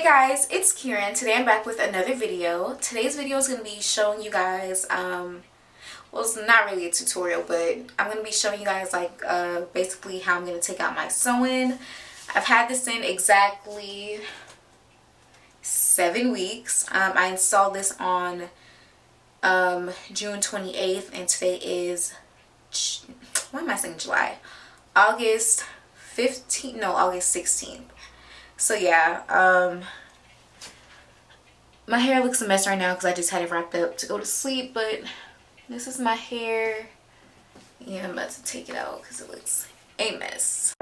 Hey guys, it's Kieran. Today I'm back with another video. Today's video is going to be showing you guys, well, it's not really a tutorial, but I'm going to be showing you guys like basically how I'm going to take out my sewing. I've had this in exactly 7 weeks. I installed this on June 28th and today is, why am I saying July? August 15th, no, August 16th. So yeah, my hair looks a mess right now because I just had it wrapped up to go to sleep, but this is my hair. Yeah, I'm about to take it out because it looks a mess.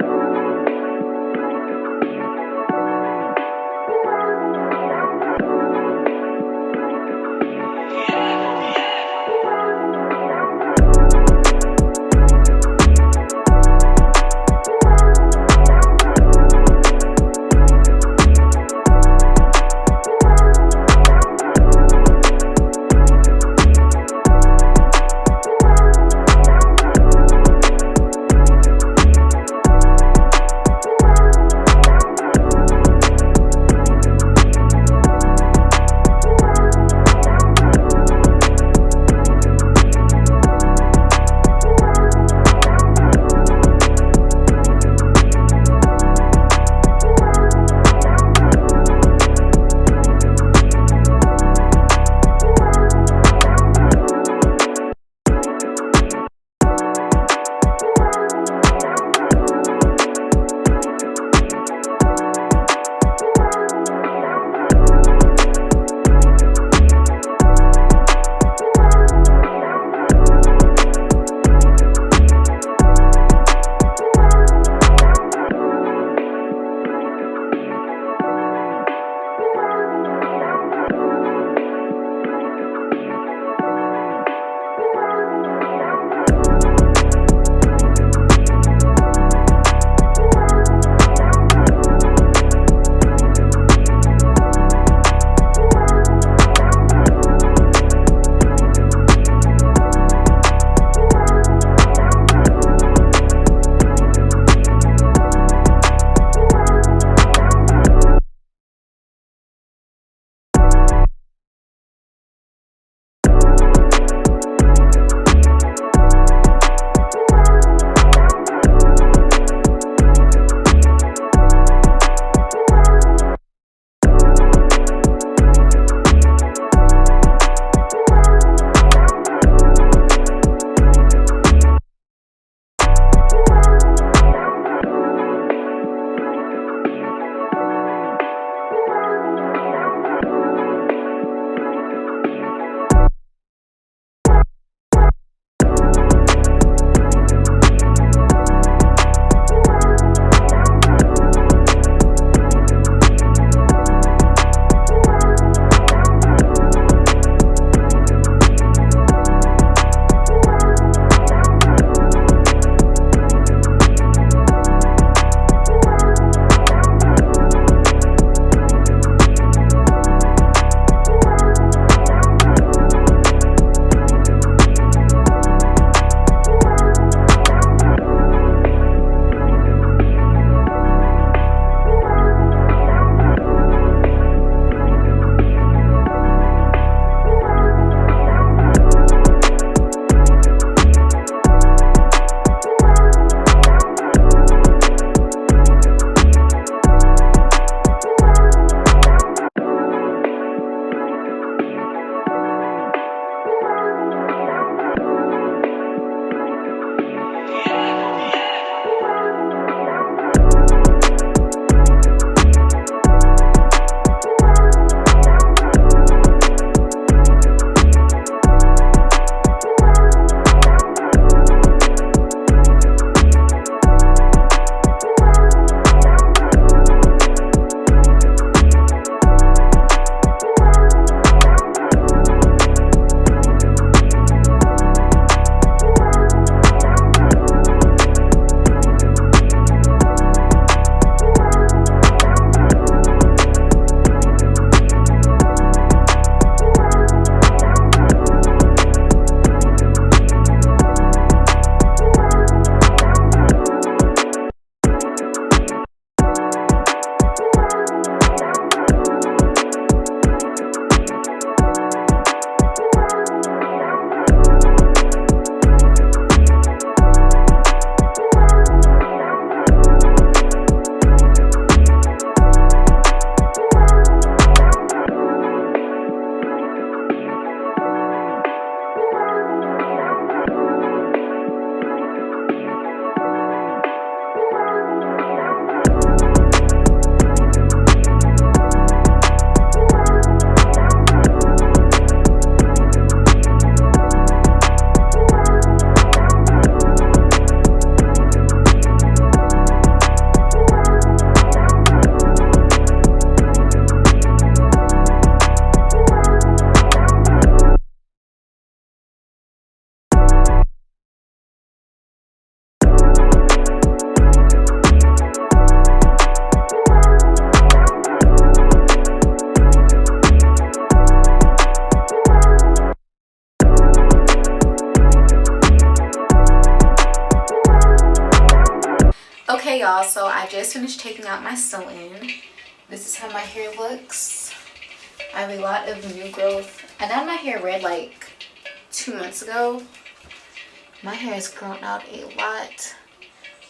Hey y'all, so I just finished taking out my sew-in. This is how my hair looks. I have a lot of new growth. I dyed my hair red like 2 months ago. My hair has grown out a lot.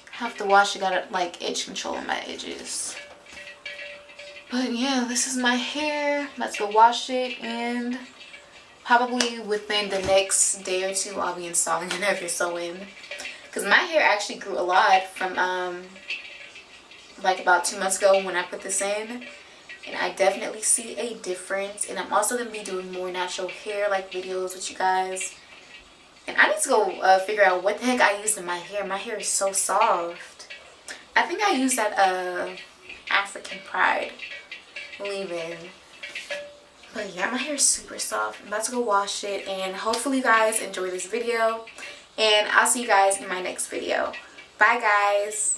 Have to wash it, got like edge control on my edges. But yeah, this is my hair. Let's go wash it, and probably within the next day or two I'll be installing another sew-in. Because my hair actually grew a lot from like about 2 months ago when I put this in. And I definitely see a difference. And I'm also going to be doing more natural hair like videos with you guys. And I need to go figure out what the heck I used in my hair. My hair is so soft. I think I used that African Pride leave-in. But yeah, my hair is super soft. I'm about to go wash it. And hopefully you guys enjoy this video. And I'll see you guys in my next video. Bye guys.